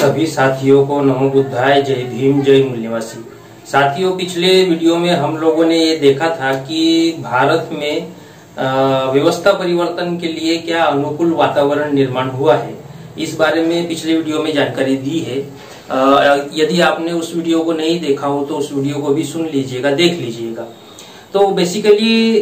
सभी साथियों को नमो बुद्धाय, जय भीम, जय मूल निवासी। साथियों, पिछले वीडियो में हम लोगों ने ये देखा था कि भारत में व्यवस्था परिवर्तन के लिए क्या अनुकूल वातावरण निर्माण हुआ है, इस बारे में पिछले वीडियो में जानकारी दी है। यदि आपने उस वीडियो को नहीं देखा हो तो उस वीडियो को भी सुन लीजिएगा, देख लीजिएगा। तो बेसिकली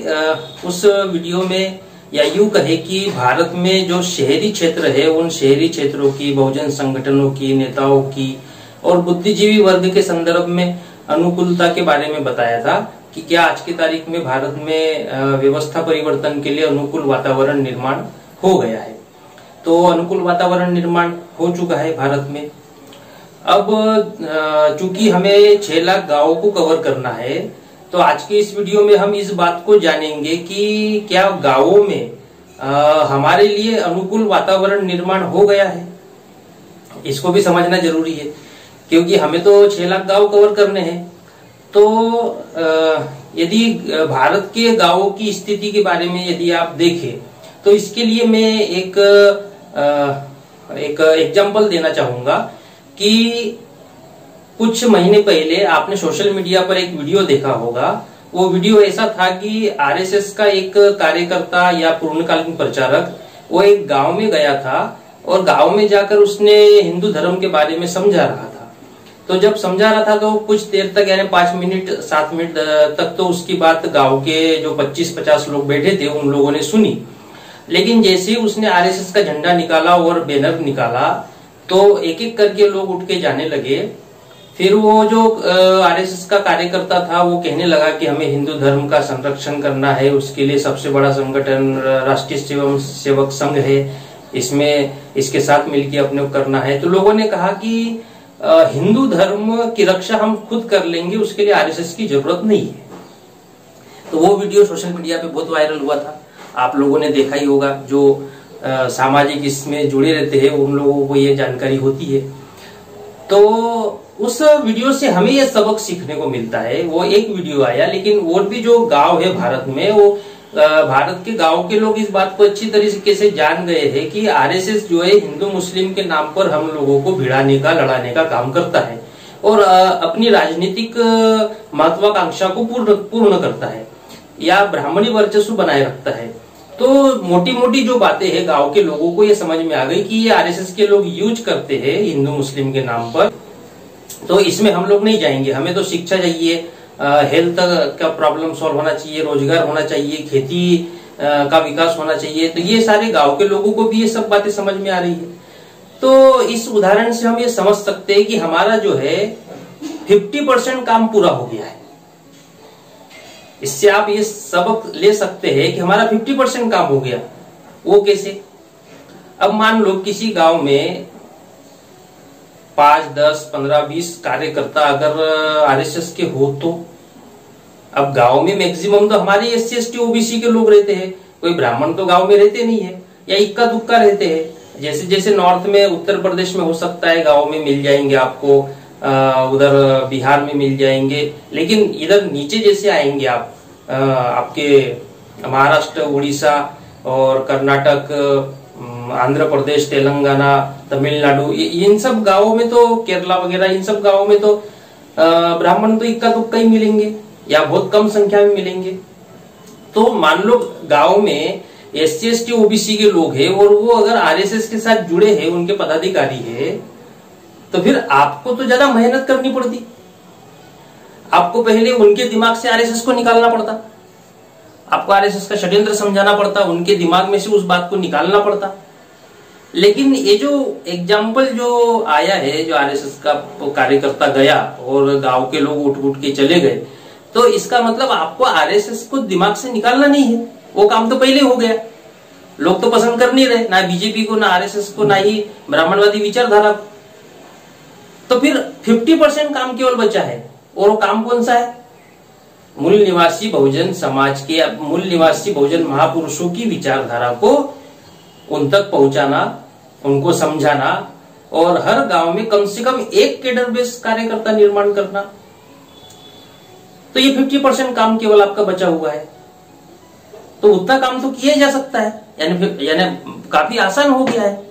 उस वीडियो में या यूं कहे कि भारत में जो शहरी क्षेत्र है, उन शहरी क्षेत्रों की, बहुजन संगठनों की, नेताओं की और बुद्धिजीवी वर्ग के संदर्भ में अनुकूलता के बारे में बताया था कि क्या आज की तारीख में भारत में व्यवस्था परिवर्तन के लिए अनुकूल वातावरण निर्माण हो गया है। तो अनुकूल वातावरण निर्माण हो चुका है भारत में। अब चूंकि हमें 6 लाख गांवों को कवर करना है, तो आज के इस वीडियो में हम इस बात को जानेंगे कि क्या गांवों में हमारे लिए अनुकूल वातावरण निर्माण हो गया है। इसको भी समझना जरूरी है क्योंकि हमें तो 6 लाख गांव कवर करने हैं। तो यदि भारत के गांवों की स्थिति के बारे में यदि आप देखें तो इसके लिए मैं एक एग्जांपल देना चाहूंगा कि कुछ महीने पहले आपने सोशल मीडिया पर एक वीडियो देखा होगा। वो वीडियो ऐसा था कि आरएसएस का एक कार्यकर्ता या पूर्णकालीन प्रचारक वो एक गांव में गया था और गांव में जाकर उसने हिंदू धर्म के बारे में समझा रहा था। तो जब समझा रहा था तो कुछ देर तक, यानी 5 मिनट 7 मिनट तक तो उसकी बात गांव के जो 25-50 लोग बैठे थे उन लोगों ने सुनी। लेकिन जैसे ही उसने आरएसएस का झंडा निकाला और बैनर निकाला तो एक एक करके लोग उठ के जाने लगे। फिर वो जो आरएसएस का कार्यकर्ता था वो कहने लगा कि हमें हिंदू धर्म का संरक्षण करना है, उसके लिए सबसे बड़ा संगठन राष्ट्रीय सेवक संघ है, इसमें इसके साथ मिलकर अपने करना है। तो लोगों ने कहा कि हिंदू धर्म की रक्षा हम खुद कर लेंगे, उसके लिए आरएसएस की जरूरत नहीं है। तो वो वीडियो सोशल मीडिया पे बहुत वायरल हुआ था, आप लोगों ने देखा ही होगा। जो सामाजिक इसमें जुड़े रहते हैं उन लोगों को ये जानकारी होती है। तो उस वीडियो से हमें यह सबक सीखने को मिलता है। वो एक वीडियो आया, लेकिन और भी जो गांव है भारत में, वो भारत के गांव के लोग इस बात को अच्छी तरीके से जान गए हैं कि आरएसएस जो है हिंदू मुस्लिम के नाम पर हम लोगों को भिड़ाने का, लड़ाने का काम करता है और अपनी राजनीतिक महत्वाकांक्षा को पूर्ण करता है या ब्राह्मणी वर्चस्व बनाए रखता है। तो मोटी मोटी जो बातें हैं गांव के लोगों को ये समझ में आ गई कि ये आरएसएस के लोग यूज करते हैं हिंदू मुस्लिम के नाम पर। तो इसमें हम लोग नहीं जाएंगे। हमें तो शिक्षा चाहिए, हेल्थ का प्रॉब्लम सॉल्व होना चाहिए, रोजगार होना चाहिए, खेती का विकास होना चाहिए। तो ये सारे गांव के लोगों को भी ये सब बातें समझ में आ रही है। तो इस उदाहरण से हम ये समझ सकते हैं कि हमारा जो है 50% काम पूरा हो गया है। इससे आप ये सबक ले सकते हैं कि हमारा 50% काम हो गया। वो कैसे? अब मान लो किसी गांव में 5, 10, 15, 20 कार्यकर्ता अगर आरएसएस के हो, तो अब गांव में मैक्सिमम तो हमारे SC, ST, OBC के लोग रहते हैं। कोई ब्राह्मण तो गांव में रहते नहीं है या इक्का दुक्का रहते हैं। जैसे जैसे नॉर्थ में, उत्तर प्रदेश में हो सकता है गांव में मिल जाएंगे आपको, उधर बिहार में मिल जाएंगे। लेकिन इधर नीचे जैसे आएंगे आप, आपके महाराष्ट्र, उड़ीसा और कर्नाटक, आंध्र प्रदेश, तेलंगाना, तमिलनाडु, इन सब गांवों में तो, केरला वगैरह, इन सब गांवों में तो ब्राह्मण तो इक्का दुक्का ही मिलेंगे या बहुत कम संख्या में मिलेंगे। तो मान लो गांव में SC, ST, OBC के लोग हैं और वो अगर आरएसएस के साथ जुड़े हैं, उनके पदाधिकारी है, तो फिर आपको तो ज्यादा मेहनत करनी पड़ती। आपको पहले उनके दिमाग से आरएसएस को निकालना पड़ता, आपको आरएसएस का षड्यंत्र समझाना पड़ता, उनके दिमाग में से उस बात को निकालना पड़ता। लेकिन ये जो एग्जाम्पल जो आया है, जो आरएसएस का कार्यकर्ता गया और गांव के लोग उठ उठ के चले गए, तो इसका मतलब आपको आरएसएस को दिमाग से निकालना नहीं है, वो काम तो पहले हो गया। लोग तो पसंद कर नहीं रहे, ना बीजेपी को, ना आरएसएस को, ना ही ब्राह्मणवादी विचारधारा को। तो फिर 50% काम केवल बचा है, और वो काम कौन सा है? मूल निवासी बहुजन समाज के, मूल निवासी बहुजन महापुरुषों की विचारधारा को उन तक पहुंचाना, उनको समझाना और हर गांव में कम से कम एक कैडर बेस कार्यकर्ता निर्माण करना। तो ये 50% काम केवल आपका बचा हुआ है। तो उतना काम तो किया जा सकता है, यानी काफी आसान हो गया है।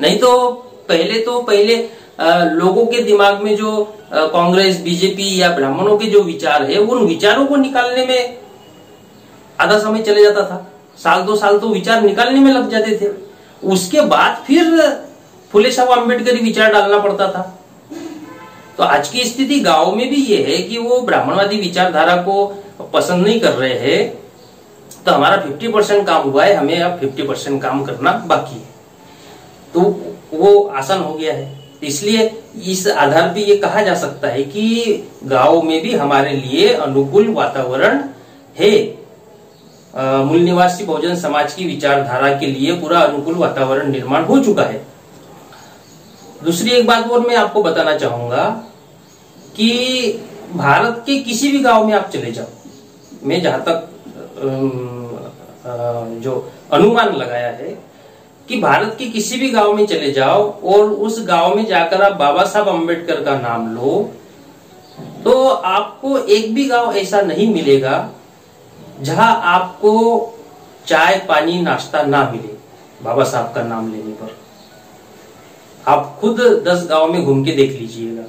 नहीं तो पहले लोगों के दिमाग में जो कांग्रेस, बीजेपी या ब्राह्मणों के जो विचार है, उन विचारों को निकालने में आधा समय चले जाता था। साल 2 साल तो विचार निकालने में लग जाते थे। उसके बाद फिर फुले साहब अम्बेडकरी विचार डालना पड़ता था। तो आज की स्थिति गांव में भी ये है कि वो ब्राह्मणवादी विचारधारा को पसंद नहीं कर रहे हैं। तो हमारा 50% काम हुआ है, हमें अब 50% काम करना बाकी है। तो वो आसान हो गया है। इसलिए इस आधार पे ये कहा जा सकता है कि गांव में भी हमारे लिए अनुकूल वातावरण है। मूल निवासी बहुजन समाज की विचारधारा के लिए पूरा अनुकूल वातावरण निर्माण हो चुका है। दूसरी एक बात और मैं आपको बताना चाहूंगा कि भारत के किसी भी गांव में आप चले जाओ, मैं जहां तक जो अनुमान लगाया है कि भारत के किसी भी गांव में चले जाओ और उस गांव में जाकर आप बाबा साहब अम्बेडकर का नाम लो, तो आपको एक भी गांव ऐसा नहीं मिलेगा जहां आपको चाय, पानी, नाश्ता ना मिले बाबा साहब का नाम लेने पर। आप खुद 10 गांव में घूम के देख लीजिएगा।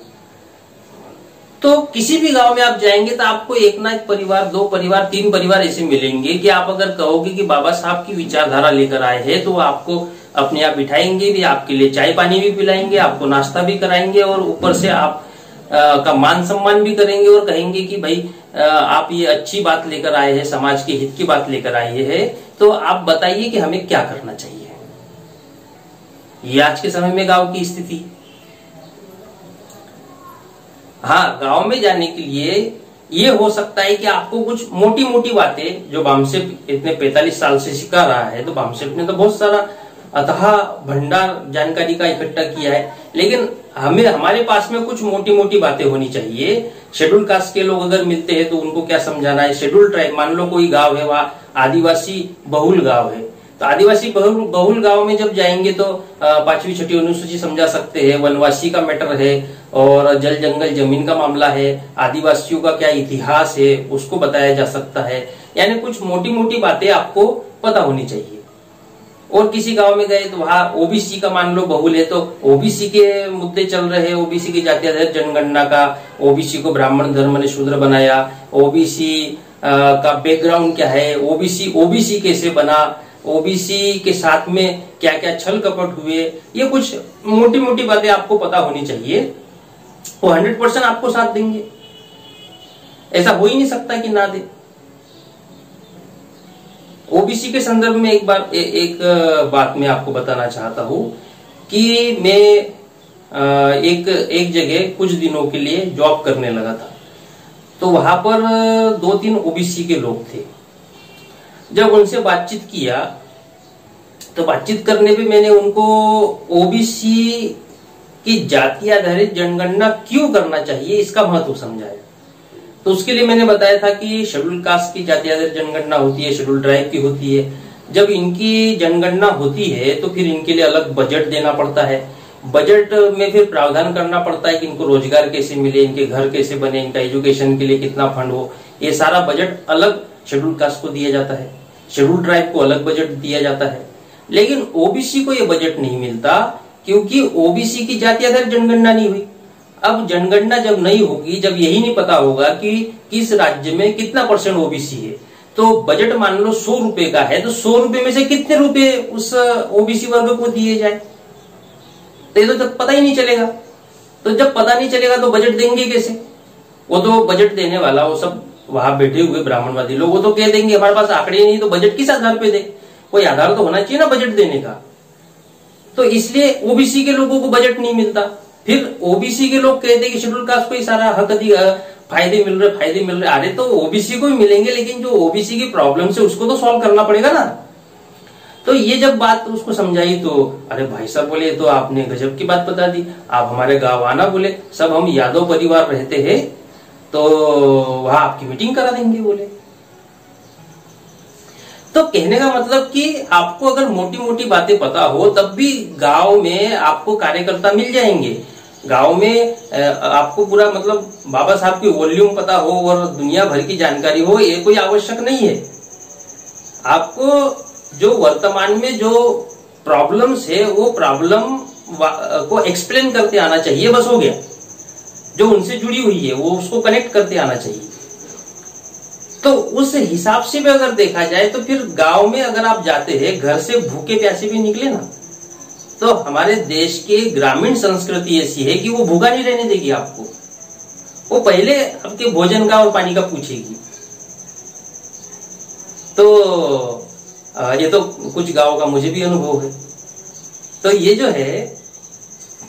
तो किसी भी गांव में आप जाएंगे तो आपको एक ना एक परिवार, 2 परिवार, 3 परिवार ऐसे मिलेंगे कि आप अगर कहोगे कि बाबा साहब की विचारधारा लेकर आए हैं, तो आपको अपने आप बिठाएंगे भी, आपके लिए चाय पानी भी पिलाएंगे, आपको नाश्ता भी कराएंगे और ऊपर से आप का मान सम्मान भी करेंगे और कहेंगे कि भाई आप ये अच्छी बात लेकर आए हैं, समाज के हित की बात लेकर आए हैं, तो आप बताइए कि हमें क्या करना चाहिए। ये आज के समय में गांव की स्थिति। हाँ, गांव में जाने के लिए ये हो सकता है कि आपको कुछ मोटी मोटी बातें, जो बामसेफ इतने 45 साल से सिखा रहा है, तो बामसेफ ने तो बहुत सारा अथाह भंडार जानकारी का इकट्ठा किया है, लेकिन हमारे पास में कुछ मोटी मोटी बातें होनी चाहिए। शेड्यूल कास्ट के लोग अगर मिलते हैं तो उनको क्या समझाना है। शेड्यूल ट्राइब, मान लो कोई गांव है, वहां आदिवासी बहुल गांव है, तो आदिवासी बहुल गांव में जब जाएंगे तो 5वीं 6वीं अनुसूची समझा सकते हैं, वनवासी का मैटर है और जल जंगल जमीन का मामला है, आदिवासियों का क्या इतिहास है उसको बताया जा सकता है। यानी कुछ मोटी मोटी बातें आपको पता होनी चाहिए। और किसी गांव में गए तो वहां ओबीसी का मान लो बहुल है, तो ओबीसी के मुद्दे चल रहे हैं, ओबीसी की जाति आधारित जनगणना का, ओबीसी को ब्राह्मण धर्म ने शूद्र बनाया, ओबीसी का बैकग्राउंड क्या है, ओबीसी कैसे बना, ओबीसी के साथ में क्या क्या छल कपट हुए, ये कुछ मोटी मोटी बातें आपको पता होनी चाहिए। वो 100% आपको साथ देंगे, ऐसा हो ही नहीं सकता कि ना दे। ओबीसी के संदर्भ में एक बात मैं आपको बताना चाहता हूं कि मैं एक जगह कुछ दिनों के लिए जॉब करने लगा था, तो वहां पर 2-3 ओबीसी के लोग थे। जब उनसे बातचीत किया तो बातचीत करने पे मैंने उनको ओबीसी की जाति आधारित जनगणना क्यों करना चाहिए इसका महत्व समझाया। तो उसके लिए मैंने बताया था कि शेड्यूल कास्ट की जाति आधारित जनगणना होती है, शेड्यूल ट्राइब की होती है। जब इनकी जनगणना होती है तो फिर इनके लिए अलग बजट देना पड़ता है। बजट में फिर प्रावधान करना पड़ता है कि इनको रोजगार कैसे मिले, इनके घर कैसे बने, इनका एजुकेशन के लिए कितना फंड हो, ये सारा बजट अलग शेड्यूल कास्ट को दिया जाता है, शेड्यूल ट्राइब को अलग बजट दिया जाता है। लेकिन ओबीसी को ये बजट नहीं मिलता क्योंकि ओबीसी की जाति आधारित जनगणना नहीं हुई। अब जनगणना जब नहीं होगी, जब यही नहीं पता होगा कि किस राज्य में कितना % ओबीसी है, तो बजट मान लो 100 रुपए का है, तो 100 रुपए में से कितने रुपए उस ओबीसी वर्ग को दिए जाए, तो ये तो जब पता ही नहीं चलेगा। तो जब पता नहीं चलेगा तो बजट देंगे कैसे? वो तो बजट देने वाला, वो सब वहां बैठे हुए ब्राह्मणवादी लोग, वो तो कह देंगे हमारे पास आंकड़े नहीं, तो बजट किस आधार पे दे? कोई आधार तो होना चाहिए ना बजट देने का। तो इसलिए ओबीसी के लोगों को बजट नहीं मिलता। फिर ओबीसी के लोग कहते हैं कि शेड्यूल कास्ट को ही सारा हक फायदे मिल रहे। अरे तो ओबीसी को ही मिलेंगे, लेकिन जो ओबीसी की प्रॉब्लम है उसको तो सॉल्व करना पड़ेगा ना। तो ये जब बात उसको समझाई तो अरे भाई साहब बोले, तो आपने गजब की बात बता दी, आप हमारे गांव आना, बोले सब हम यादव परिवार रहते हैं, तो वहां आपकी मीटिंग करा देंगे बोले। तो कहने का मतलब कि आपको अगर मोटी मोटी बातें पता हो तब भी गांव में आपको कार्यकर्ता मिल जाएंगे। गांव में आपको पूरा मतलब बाबा साहब की वॉल्यूम पता हो और दुनिया भर की जानकारी हो, ये कोई आवश्यक नहीं है। आपको जो वर्तमान में जो प्रॉब्लम्स है वो प्रॉब्लम को एक्सप्लेन करते आना चाहिए, बस हो गया। जो उनसे जुड़ी हुई है वो उसको कनेक्ट करते आना चाहिए। तो उस हिसाब से भी अगर देखा जाए तो फिर गांव में अगर आप जाते हैं, घर से भूखे प्यासे भी निकले ना, तो हमारे देश के ग्रामीण संस्कृति ऐसी है कि वो भूखा नहीं रहने देगी आपको। वो पहले आपके भोजन का और पानी का पूछेगी। तो ये तो कुछ गांव का मुझे भी अनुभव है। तो ये जो है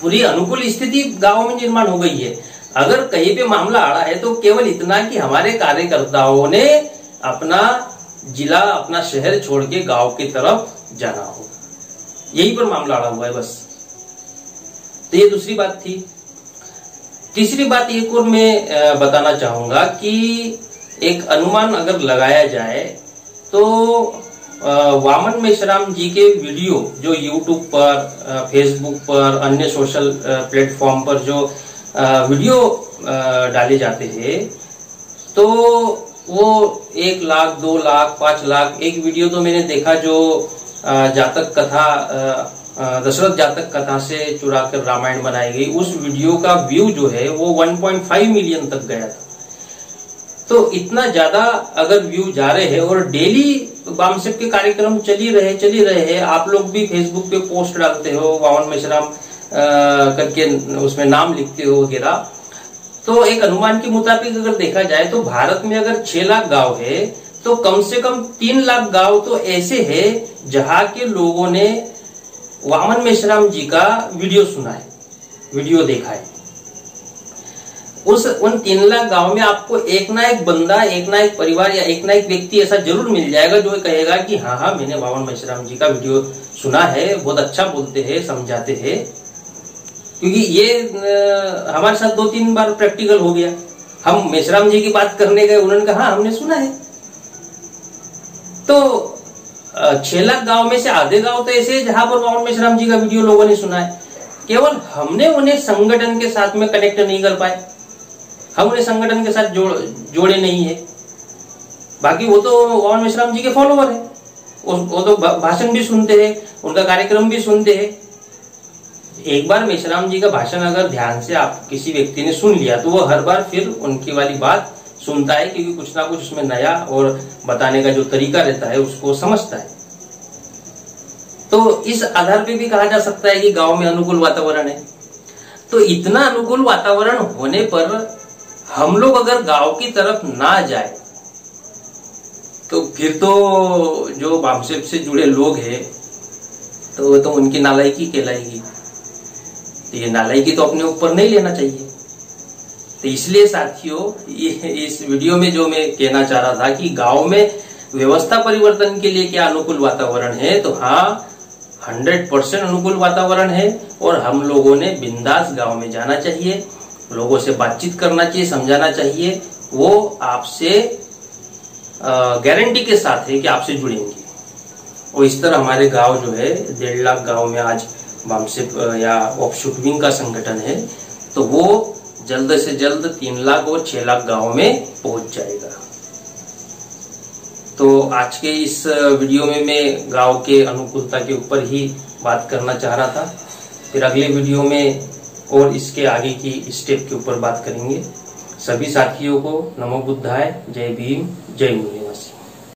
पूरी अनुकूल स्थिति गांव में निर्माण हो गई है। अगर कहीं पे मामला आड़ा है तो केवल इतना कि हमारे कार्यकर्ताओं ने अपना जिला, अपना शहर छोड़ के गांव की तरफ जाना हो, यही पर मामला आड़ा हुआ है बस। तो ये दूसरी बात थी। तीसरी बात एक और मैं बताना चाहूंगा कि एक अनुमान अगर लगाया जाए तो वामन मेश्राम जी के वीडियो जो YouTube पर, फेसबुक पर, अन्य सोशल प्लेटफॉर्म पर जो वीडियो डाले जाते हैं, तो वो 1 लाख, 2 लाख, 5 लाख, एक वीडियो तो मैंने देखा जो जातक कथा, दशरथ जातक कथा से चुराकर रामायण बनाई गई, उस वीडियो का व्यू जो है वो 1.5 मिलियन तक गया था। तो इतना ज्यादा अगर व्यू जा रहे हैं और डेली वामसेप के कार्यक्रम चल ही रहे हैं, आप लोग भी फेसबुक पे पोस्ट डालते हो, वामन मेश्राम करके उसमें नाम लिखते हो वगैरह, तो एक अनुमान के मुताबिक अगर देखा जाए तो भारत में अगर 6 लाख गांव है तो कम से कम 3 लाख गांव तो ऐसे हैं जहां के लोगों ने वामन मेश्राम जी का वीडियो सुना है, वीडियो देखा है। उन 3 लाख गांव में आपको एक ना एक बंदा, एक ना एक परिवार या एक ना एक व्यक्ति ऐसा जरूर मिल जाएगा जो कहेगा कि हाँ मैंने वामन मेश्राम जी का वीडियो सुना है, बहुत अच्छा बोलते हैं, समझाते हैं। क्योंकि ये हमारे साथ 2-3 बार प्रैक्टिकल हो गया। हम मेश्राम जी की बात करने गए, उन्होंने कहा हाँ हमने सुना है। तो 6 लाख गांव में से आधे गांव तो ऐसे है जहां पर वामन मेश्राम जी का वीडियो लोगों ने सुना है, केवल हमने उन्हें संगठन के साथ में कनेक्ट नहीं कर पाए, हम उन्हें संगठन के साथ जोड़े नहीं है। बाकी वो तो वामन मेश्राम जी के फॉलोवर है, वो तो भाषण भी सुनते हैं, उनका कार्यक्रम भी सुनते हैं। एक बार मेश्राम जी का भाषण अगर ध्यान से आप किसी व्यक्ति ने सुन लिया तो वो हर बार फिर उनकी वाली बात सुनता है, क्योंकि कुछ ना कुछ उसमें नया और बताने का जो तरीका रहता है उसको समझता है। तो इस आधार पे भी कहा जा सकता है कि गांव में अनुकूल वातावरण है। तो इतना अनुकूल वातावरण होने पर हम लोग अगर गांव की तरफ ना जाए तो फिर तो जो वामसेप से जुड़े लोग हैं तो उनकी नालायकी कहलाएगी। तो ये नालायकी तो अपने ऊपर नहीं लेना चाहिए। तो इसलिए साथियों, इस वीडियो में जो मैं कहना चाह रहा था कि गांव में व्यवस्था परिवर्तन के लिए क्या अनुकूल वातावरण है, तो हाँ 100% अनुकूल वातावरण है। और हम लोगों ने बिंदास गांव में जाना चाहिए, लोगों से बातचीत करना चाहिए, समझाना चाहिए। वो आपसे गारंटी के साथ है कि आपसे जुड़ेंगे। और इस तरह हमारे गांव जो है 1.5 लाख गांव में आज वामसेप या ऑफशूट विंग का संगठन है, तो वो जल्द से जल्द 3 लाख और 6 लाख गांव में पहुंच जाएगा। तो आज के इस वीडियो में मैं गांव के अनुकूलता के ऊपर ही बात करना चाह रहा था। फिर अगले वीडियो में और इसके आगे की स्टेप के ऊपर बात करेंगे। सभी साथियों को नमो बुद्धाय, जय भीम, जय मुनि।